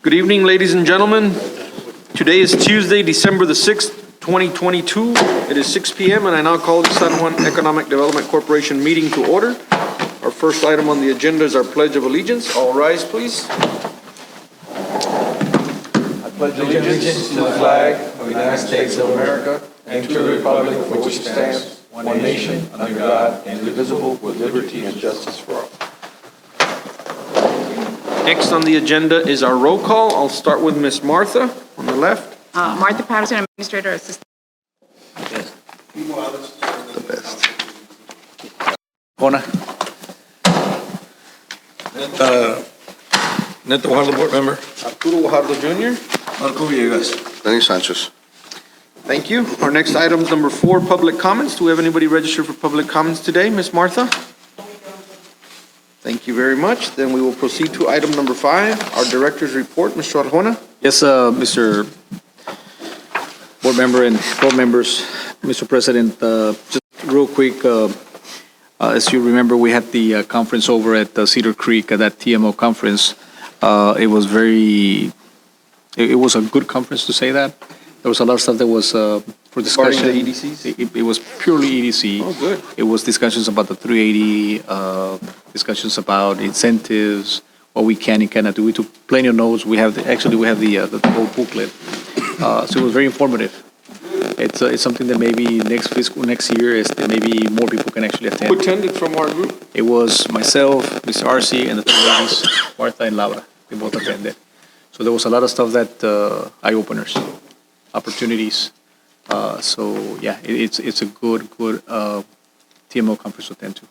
Good evening, ladies and gentlemen. Today is Tuesday, December the 6th, 2022. It is 6 p.m. and I now call the San Juan Economic Development Corporation meeting to order. Our first item on the agenda is our Pledge of Allegiance. All rise, please. I pledge allegiance to the flag of the United States of America and to the republic for which it stands, one nation, under God, indivisible, with liberty and justice for all. Next on the agenda is our roll call. I'll start with Miss Martha on the left. Martha Patterson, Administrator Assistant. The best. Juan. Neto Guajardo, Board Member. Arturo Guajardo Jr. Marco Villegas. Lenny Sanchez. Thank you. Our next item is number 4, public comments. Do we have anybody registered for public comments today? Miss Martha? Thank you very much. Then we will proceed to item number 5, our Director's Report. Mr. Arjona? Yes, Mr. Board Member and board members, Mr. President, just real quick, as you remember, we had the conference over at Cedar Creek, that TMO conference. It was a good conference, to say that. There was a lot of stuff that was for discussion. Regarding the EDCs? It was purely EDC. Oh, good. It was discussions about the 380, discussions about incentives, what we can and cannot do. We took plenty of notes. We have the whole booklet. So it was very informative. It's something that maybe next year is that maybe more people can actually attend. Who attended from our group? It was myself, Mr. RC, and the two ladies, Martha and Laura. We both attended. So there was a lot of stuff that eye-openers, opportunities. So yeah, it's a good TMO conference to attend to.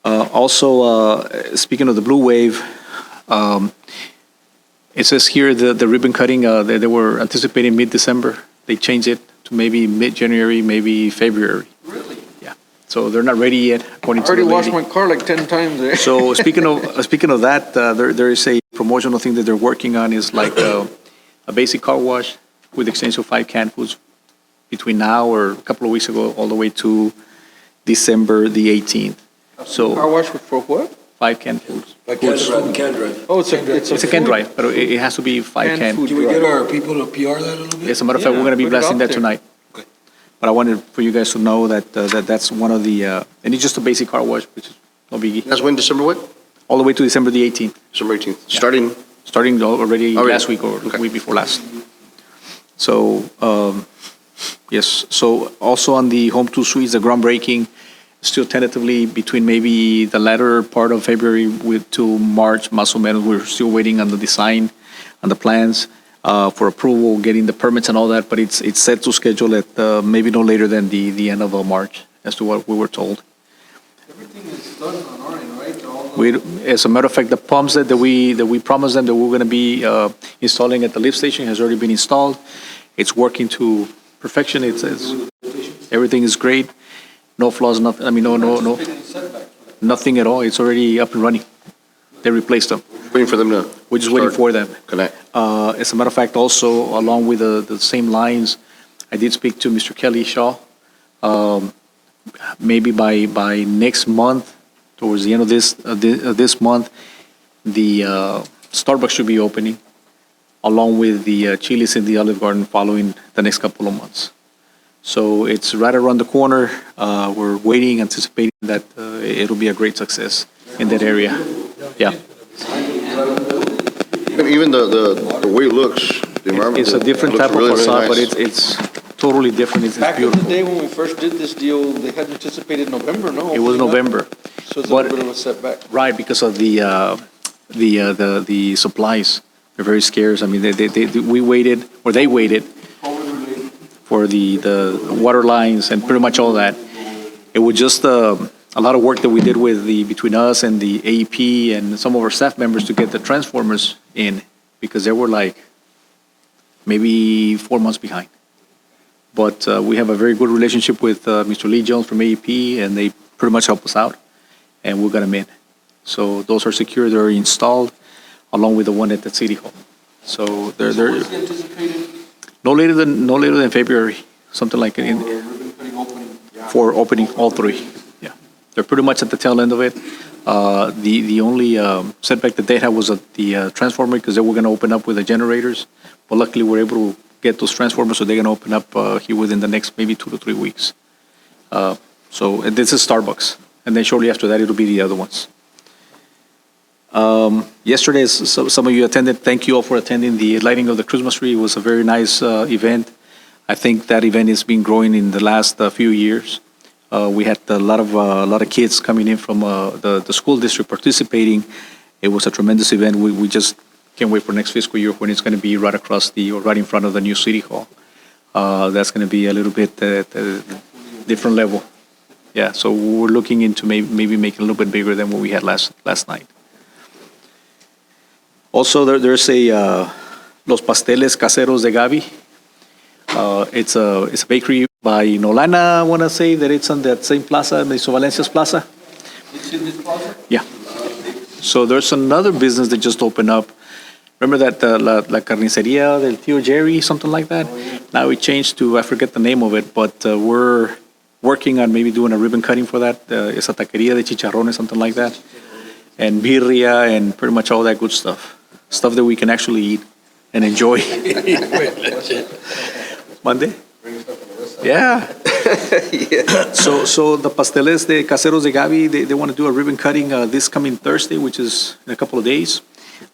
Also, speaking of the Blue Wave, it says here the ribbon cutting, they were anticipating mid-December. They changed it to maybe mid-January, maybe February. Really? Yeah. So they're not ready yet, according I to the already lady. washed my car like 10 times there. So speaking of that, there is a promotional thing that they're working on, is like a basic car wash with exchange of 5 canned foods between now or a couple of weeks ago all the way to December the 18th. So Car wash for what? 5 canned foods. Can drive. Oh, it's a It's a can food- drive, but it has to be 5 canned canned. food Can we drive. get our people to PR that a little bit? As a matter of fact, we're going to be put it blasting out that there. tonight. Okay. But I wanted for you guys to know that that's one of the, and it's just a basic car wash, which is no biggie. That's when, December what? All the way to December the 18th, December 18th. Starting, starting already Already. last week or the Okay. week before last. So, yes, so also on the Home 2 Suites, the groundbreaking, still tentatively between maybe the latter part of February to March, más o menos. We're still waiting on the design, on the plans for approval, getting the permits and all that, but it's set to schedule at maybe no later than the end of March, as to what we were told. Everything is done on our end, right? As a matter of fact, the pumps that we promised them that we're going to be installing at the lift station has already been installed. It's working to perfection. Everything is great. No flaws, nothing. I mean, no, nothing at all. It's already up and running. They replaced them. waiting for them to. We're just waiting for them. Connect. As a matter of fact, also along with the same lines, I did speak to Mr. Kelly Shaw. Maybe by next month, towards the end of this month, the Starbucks should be opening, along with the Chili's in the Olive Garden following the next couple of months. So it's right around the corner. We're waiting, anticipating that it'll be a great success in that area. Yeah. Even the way it looks, the environment. It's a different looks type of really, really facade, but nice. it's totally different. It's Back in the beautiful. day when we first did this deal, they had anticipated November, no? It was hopefully not. November. So it's a But- little bit of a setback. Right, because of the supplies. They're very scarce. I mean, we waited, or they waited for the water lines and pretty much all that. It was just a lot of work that we did between us and the AEP and some of our staff members to get the transformers in, because they were like maybe 4 months behind. But we have a very good relationship with Mr. Lee Jones from AEP, and they pretty much help us out, and we got them in. So those are secure, they're installed, along with the one at the City Hall. So they're What's the anticipated no later than February, something like it, ribbon cutting opening? for opening all three. Yeah, they're pretty much at the tail end of it. The only setback that they had was at the transformer, because they were going to open up with the generators. But luckily, we're able to get those transformers, so they're going to open up here within the next maybe 2 to 3 weeks. And this is Starbucks. And then shortly after that, it'll be the other ones. Yesterday, some of you attended. Thank you all for attending the lighting of the Christmas tree. It was a very nice event. I think that event has been growing in the last few years. We had a lot of kids coming in from the school district participating. It was a tremendous event. We just can't wait for next fiscal year when it's going to be right in front of the new city hall. That's going to be a little bit different level. Yeah, so we're looking into maybe making a little bit bigger than what we had last night. Also, there's Los Pasteles Caseros de Gaby. It's a bakery by Nolana, I want to say, that it's on that same plaza, Mr. Valencia's Plaza. It's in this plaza? Yeah. So there's another business that just opened up. Remember that La Carnicería del Tío Jerry, something like that? Now it changed to, I forget the name of it, but we're working on maybe doing a ribbon cutting for that. Esa taquería de chicharrones, something like that. And birria and pretty much all that good stuff. Stuff that we can actually eat and enjoy. Monday? Yeah. So the Pasteles de Caseros de Gaby, they want to do a ribbon cutting this coming Thursday, which is in a couple of days,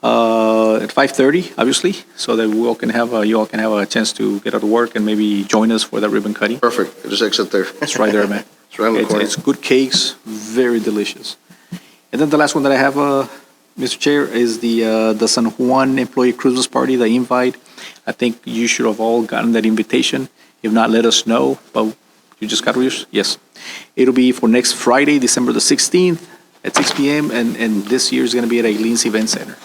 at 5:30, obviously, so that you all can have a chance to get out of work and maybe join us for that ribbon cutting. Perfect. Just exit there. It's right there, man. It's right on the corner. It's good cakes, very delicious. And then the last one that I have, Mr. Chair, is the San Juan Employee Christmas Party, the invite. I think you should have all gotten that invitation. If not, let us know. But you just got yours? Yes. It'll be for next Friday, December the 16th at 6 p.m. And this year is going to be at Aileen's Event Center.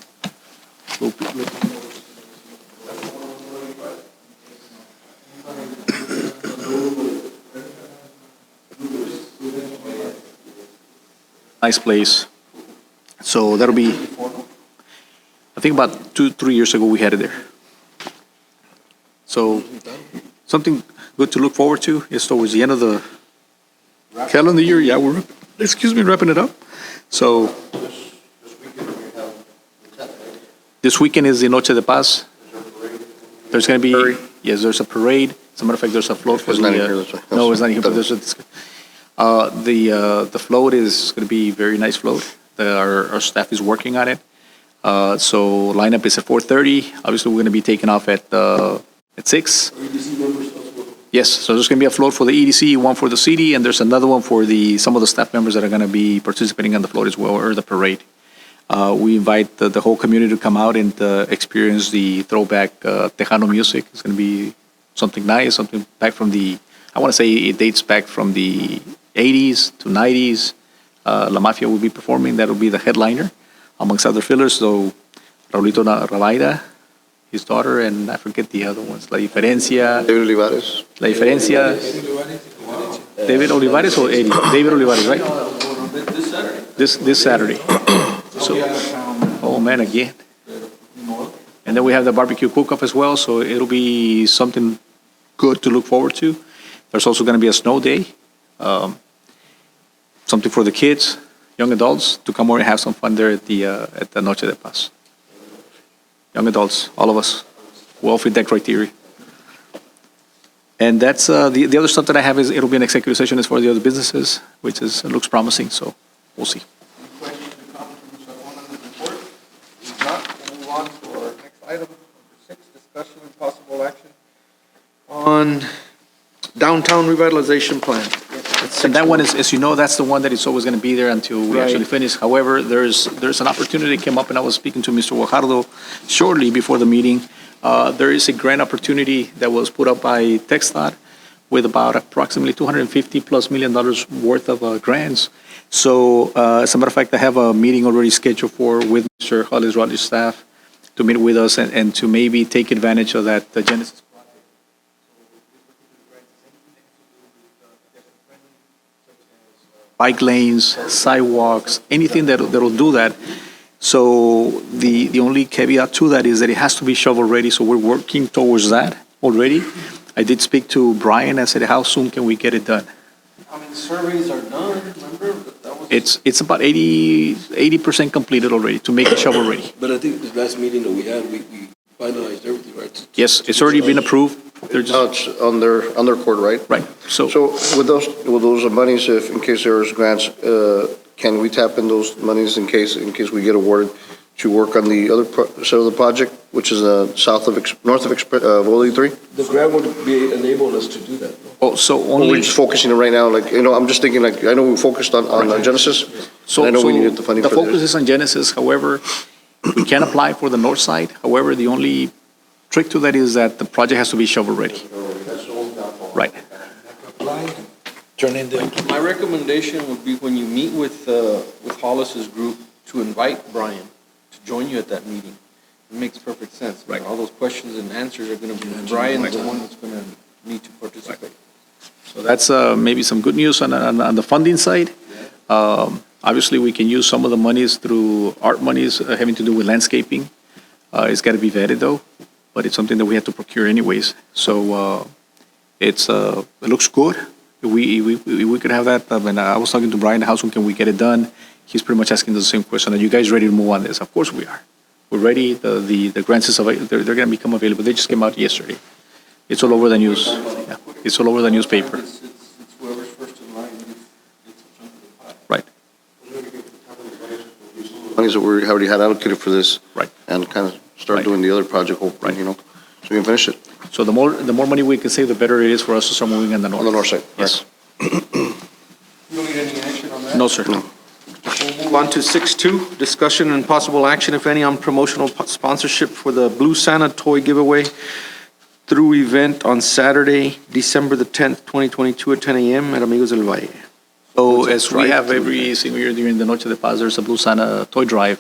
Nice place. So that'll be, I think about 2-3 years ago we had it there. So something good to look forward to is towards the end of the calendar year. Yeah, we're wrapping it up. So this weekend is the Noche de Paz. There's going to be, yes, there's a parade. As a matter of fact, there's a float for It's not in here, that's why. no, it's not here, but there's the float is going to be a very nice float. Our staff is working on it. So lineup is at 4:30. Obviously, we're going to be taking off at 6. Yes, so there's going to be a float for the EDC, one for the city, and there's another one for some of the staff members that are going to be participating on the float as well, or the parade. We invite the whole community to come out and experience the throwback Tejano music. It's going to be something nice, something back from I want to say it dates back from the 80s to 90s. La Mafia will be performing. That will be the headliner, amongst other fillers. So Raulito Rabaida, his daughter, and I forget the other ones. La Diferencia. David Olivares. La Diferencia. David Olivares or Eddie? David Olivares, right? This Saturday. So, oh man, again. And then we have the barbecue cook-off as well, so it'll be something good to look forward to. There's also going to be a snow day. Something for the kids, young adults, to come over and have some fun there at the Noche de Paz. Young adults, all of us, we all fit that criteria. And that's the other stuff that I have is it'll be an executive session as for the other businesses, which looks promising, so we'll see. Any questions or comments from Mr. Juan on the report? If not, we'll move on to our next item, number 6, discussion and possible action On downtown revitalization plan. And that one is, as you know, that's the one that is always going to be there until we actually finish. However, there's an opportunity that came up, and I was speaking to Mr. Guajardo shortly before the meeting. There is a grant opportunity that was put up by TxDOT with about approximately $250+ million worth of grants. So, as a matter of fact, I have a meeting already scheduled with Mr. Hollis Rogers' staff to meet with us and to maybe take advantage of that Genesis. Bike lanes, sidewalks, anything that'll do that. So the only caveat to that is that it has to be shovel ready. So we're working towards that already. I did speak to Brian. I said, how soon can we get it done? I mean, surveys are done, remember? That was It's about 80% completed already to make it shovel ready. But I think the last meeting that we had, we finalized everything, right? Yes, it's already been approved. They're Now just, it's on their court, right? right, So with those monies, if in case there's grants, can we tap in those monies in case we get awarded to work on the other side of the project, which is north of OD3? The grant would be enable us to do that, no? oh, so We're only, just focusing right now, like, I'm just thinking, like, I know we focused on Genesis, so, and I know we so needed the funding for the focus this. is on Genesis, however, we can apply for the north side. However, the only trick to that is that the project has to be shovel ready. Right. Turn in the. My recommendation would be when you meet with Hollis's group, to invite Brian to join you at that meeting. It makes perfect sense. Right. All those questions and answers are going to be, Brian's the one that's going to need to participate. So that's maybe some good news on the funding side. Obviously, we can use some of the monies through art monies having to do with landscaping. It's got to be vetted though, but it's something that we have to procure anyways. So it looks good. If we could have that, I was talking to Brian, how soon can we get it done? He's pretty much asking the same question. Are you guys ready to move on this? Of course we are. We're ready. The grants is available. They're going to become available. They just came out yesterday. It's all over the news. Yeah, it's all over the newspaper. It's whoever's first in line gets a chunk of the pie. Right. Monies that we already had allocated for this. Right. And kind of start Right. doing the other project, so we can finish it So the more money we can save, the better it is for us to start moving on the north. on the north side. Yes. You don't need any action on that? No, sir. We'll move on to 6.2, discussion and possible action, if any, on promotional sponsorship for the Blue Santa toy giveaway through event on Saturday, December the 10th, 2022 at 10 a.m. at Amigos del Valle. So as we have every single year during the Noche de Paz, there's a Blue Santa toy drive,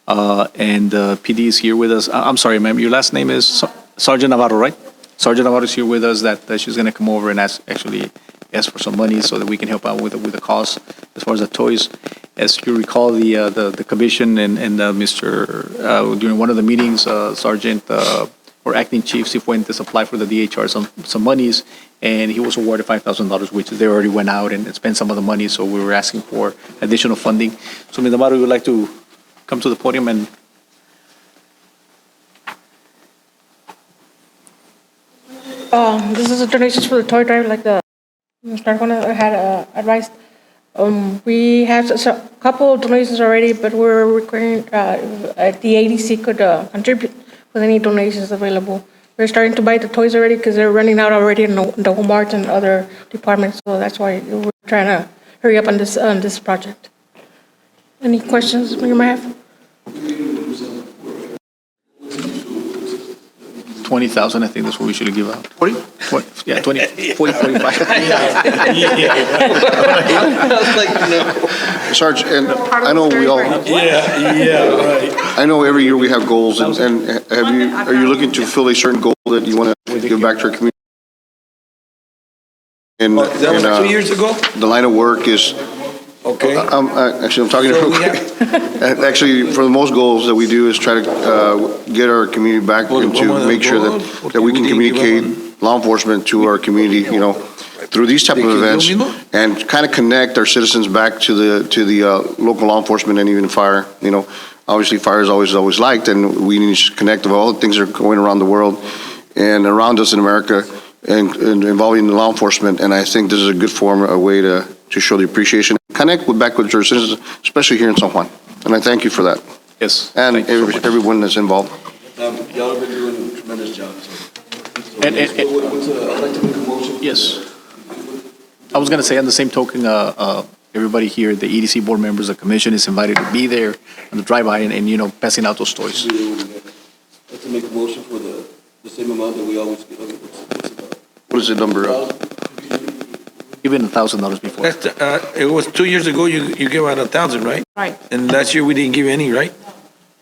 and PD is here with us. I'm sorry, ma'am, your last name is Sergeant Navarro, right? Sergeant Navarro is here with us, that she's going to come over and ask for some money so that we can help out with the cost as far as the toys. As you recall, the commission and during one of the meetings, Sergeant or Acting Chief Cifuentes applied for the DHR some monies, and he was awarded $5,000, which they already went out and spent some of the money, so we were asking for additional funding. So, Ms. Navarro, would like to come to the podium and... This is a donations for the toy drive, like Mr. Juan had advised. We have a couple of donations already, but we're requiring the EDC could contribute with any donations available. We're starting to buy the toys already because they're running out already in the Walmart and other departments, so that's why we're trying to hurry up on this project. Any questions you might have? 20,000, I think that's what we should give out. 40? Yeah, 20, 40, 45. Sarge, and I know we all, Right. I know every year we have goals, and are you looking to fill a certain goal that you want to give back to our community? And That was 2 years ago? the line of work is, Okay. I'm talking So real we quick. Actually, for the most goals that we do is try to get our community back and to make sure that we can communicate law enforcement to our community, through these type of events, and kind of connect our citizens back to the local law enforcement and even fire. Obviously fire is always liked, and we need to connect with all the things that are going around the world and around us in America, and involving the law enforcement. And I think this is a good a way to show the appreciation, connect back with your citizens, especially here in San Juan. And I thank you for that. Yes. And thank you so much. everyone that's involved. Y'all have been doing a tremendous job, so. And- I'd like to make a motion. Yes. I was going to say, on the same token, everybody here, the EDC board members, the commission is invited to be there on the drive-by and passing out those toys. I'd like to make a motion for the same amount that we always give. What's about? What is the number? Even $1,000 before. It was 2 years ago, you gave out 1,000, right? Right. And last year we didn't give any, right?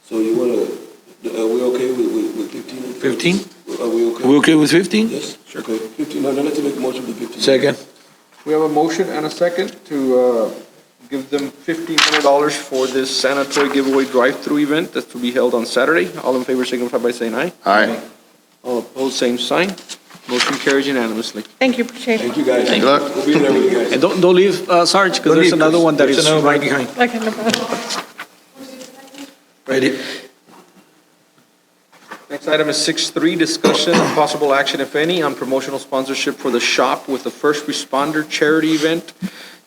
So you are we okay with 15? 15? Are we okay? We okay with 15? Yes, sure. Okay, 15, I'd like to make a motion for 15. Second. We have a motion and a second to give them $1,500 for this Santa toy giveaway drive-through event that's to be held on Saturday. All in favor signify by saying aye. Aye. All opposed, same sign. Motion carries unanimously. Thank you, appreciate it. Thank you, guys. Thank you. We'll be there with you guys. And don't leave, Sarge, because there's another one that There's is another right behind. Okay, no problem. Ready? Next item is 6.3, discussion and possible action, if any, on promotional sponsorship for the Shop with the First Responder Charity Event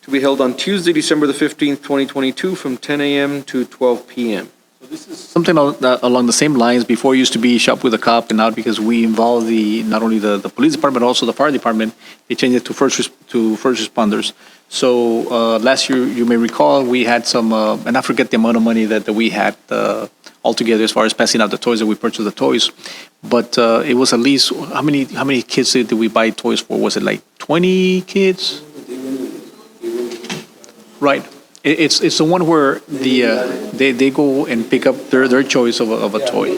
to be held on Tuesday, December the 15th, 2022, from 10 a.m. to 12 p.m. something along the same lines. Before it used to be Shop with a Cop, and now because we involve not only the police department, but also the fire department, they changed it to first responders. So last year, you may recall, we had some, and I forget the amount of money that we had altogether as far as passing out the toys, that we purchased the toys. But it was at least, how many kids did we buy toys for? Was it like 20 kids? Right. It's the one where they go and pick up their choice of a toy.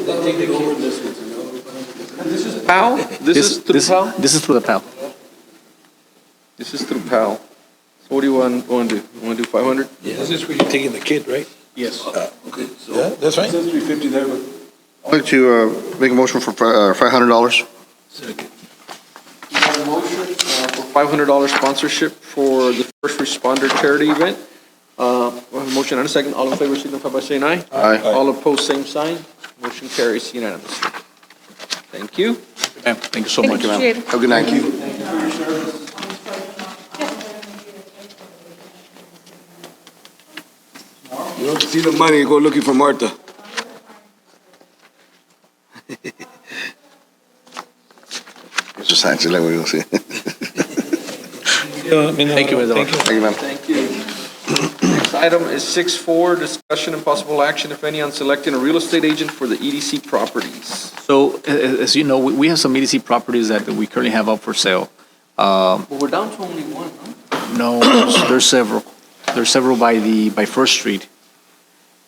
This is PAL? This is through PAL? This is through the PAL. This is through PAL. So what do you want to do? You want to do 500? This is where you're taking the kid, right? Yes. Okay, so. Yeah, that's right. It says 350 there, but. I'd like to make a motion for $500. Second. We have a motion for $500 sponsorship for the First Responder Charity Event. We have a motion and a second. All in favor signify by saying aye. Aye. All opposed, same sign. Motion carries unanimously. Thank you. Ma'am, thank you so much, ma'am. Appreciate it. Have a good night. You don't see the money, you go looking for Martha. Mr. Sanchez, like what you say. Thank you, Mr. Thank you. Thank you, ma'am. Thank you. Next item is 6.4, discussion and possible action, if any, on selecting a real estate agent for the EDC properties. So as you know, we have some EDC properties that we currently have up for sale. Well, we're down to only one, huh? No, there's several. There's several by First Street.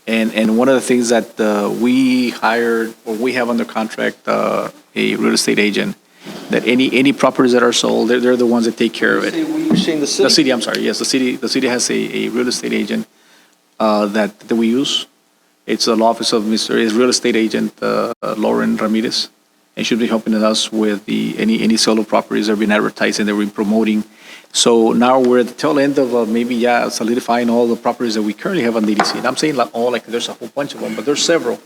And one of the things that we hired, or we have under contract, a real estate agent, that any properties that are sold, they're the ones that take care of it. You're saying the city? The city, I'm sorry, yes, the city has a real estate agent that we use. It's the law office of his real estate agent, Lauren Ramirez, and she'll be helping us with any sale of properties that have been advertising, that we're promoting. So now we're at the tail end of maybe solidifying all the properties that we currently have on the EDC. And I'm saying there's a whole bunch of them, but there's several.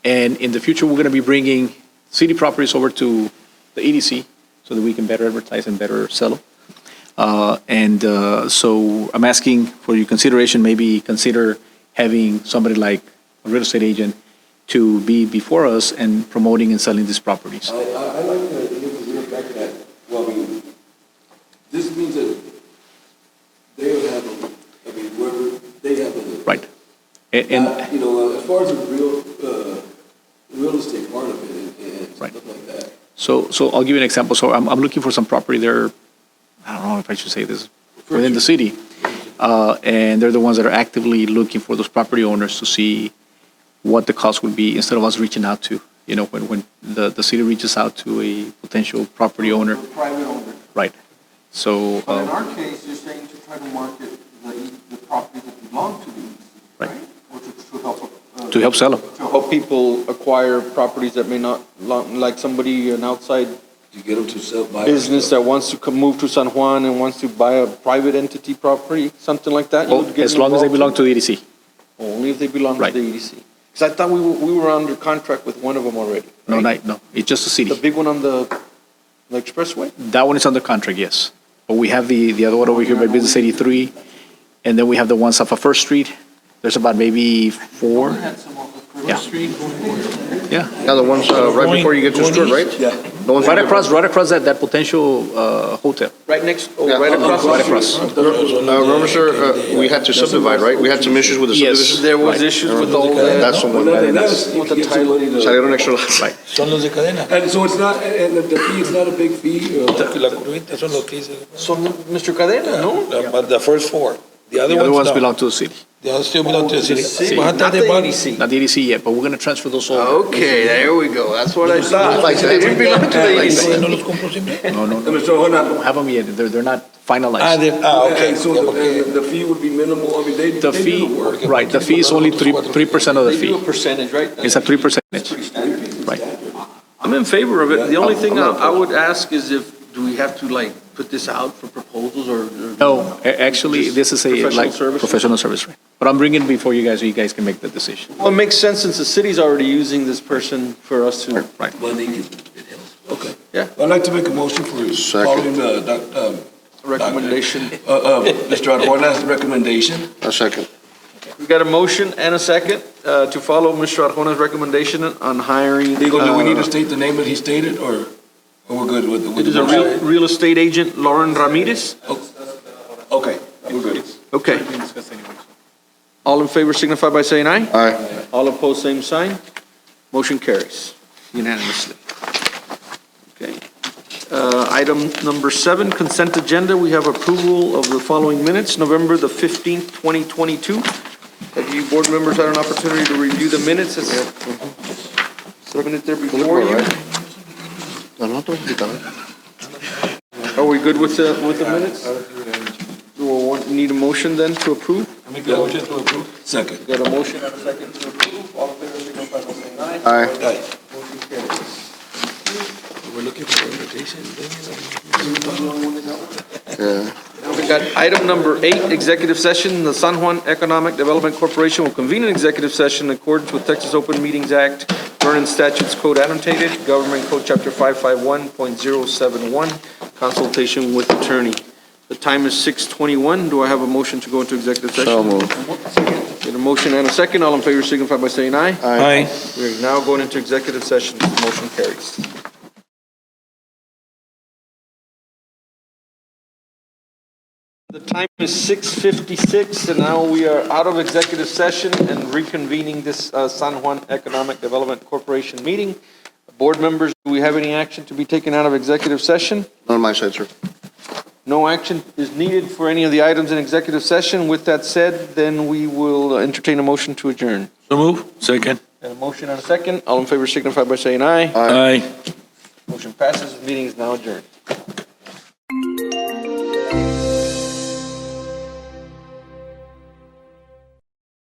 And in the future, we're going to be bringing city properties over to the EDC so that we can better advertise and better sell them. So I'm asking for your consideration, maybe consider having somebody like a real estate agent to be before us and promoting and selling these properties. I like the idea of the fact that, well, I mean, this means that they would have, whoever, they have a. Right. As far as the real estate part of it and Right. stuff like that. So I'll give you an example. So I'm looking for some property there, I don't know if I should say this, within the city. And they're the ones that are actively looking for those property owners to see what the cost would be instead of us reaching out to, when the city reaches out to a potential property owner. Private owner. Right. So, But in our case, you're saying to try to market the properties that belong to the EDC, Right. right? Or to help. to help sell them. To help people acquire properties that may not, like somebody, an outside To get them to sell, buy. business that wants to move to San Juan and wants to buy a private entity property, something like that? you Well, would get as long as they belong involved to the EDC. in? Only if they belong to Right. the EDC. Because I thought we were under contract with one of them already. No, right? no, it's just the city. The big one on the expressway? That one is under contract, yes. But we have the other one over here by Business 83, and then we have the ones off of First Street. There's about maybe four. Yeah. Yeah. Now, the ones right before you get to the store, right? Yeah. The ones Right across that potential hotel. Right next, Yeah. right across. Right across. Remember, sir, we had to subdivide, right? We had some issues with the Yes. subdivision. There was Right. issues with all that. That's the one. With the title. Salieron extra lots. Right. Son los de cadena. And so it's not, and the fee is not a big fee. La curvita son los que dice. So, Mr. Cadena, no? But the first four. The The other ones no. belong to the city. The others still belong to the city. City, Baja not the de Bali. EDC. Not the EDC yet, but we're going to transfer those over. Okay, there we go. That's what I thought. Like that. We belong to the EDC. No los compro siempre. No. Mr. Juan, Don't have them yet. They're not finalized. Okay. and so the fee would be minimal, I mean, they The do fee, the work. right, the fee is only 3% of the They do a fee. percentage, right? It's a 3%. Pretty standard. Right. I'm in favor of it. The only thing I would ask is do we have to like put this out for proposals or? No, actually, this is a Professional like service? professional service, right? But I'm bringing it before you guys, so you guys can make the decision. Well, it makes sense since the city's already using this person for us to. Right. Well, they can, it helps. Okay. Yeah. I'd like to make a motion for Second. following, Recommendation. Mr. Arjona's recommendation. A second. We got a motion and a second to follow Mr. Arjona's recommendation on hiring. Legal, do we need to state the name that he stated, or we're good with It is the a motion? real estate agent, Lauren Ramirez. Okay, we're good. Okay. All in favor signify by saying aye. Aye. All opposed, same sign. Motion carries unanimously. Okay. Item number 7, consent agenda. We have approval of the following minutes, November the 15th, 2022. Have you board members had an opportunity to review the minutes? Serving it there before you. Are we good with the minutes? Do we need a motion then to approve? Make a motion to approve. Second. Got a motion and a second to approve. All in favor, signify by saying aye. Aye. Motion carries. We're looking for invitation. Yeah. We got item number 8, executive session. The San Juan Economic Development Corporation will convene an executive session in accordance with Texas Open Meetings Act, Vernon Statutes Code Annotated, Government Code Chapter 551.071, consultation with attorney. The time is 6:21. Do I have a motion to go into executive session? So moved. Get a motion and a second. All in favor signify by saying aye. Aye. We are now going into executive session. Motion carries. The time is 6:56, and now we are out of executive session and reconvening this San Juan Economic Development Corporation meeting. Board members, do we have any action to be taken out of executive session? None on my side, sir. No action is needed for any of the items in executive session. With that said, then we will entertain a motion to adjourn. So move. Second. And a motion and a second. All in favor signify by saying aye. Aye. Motion passes. Meeting is now adjourned.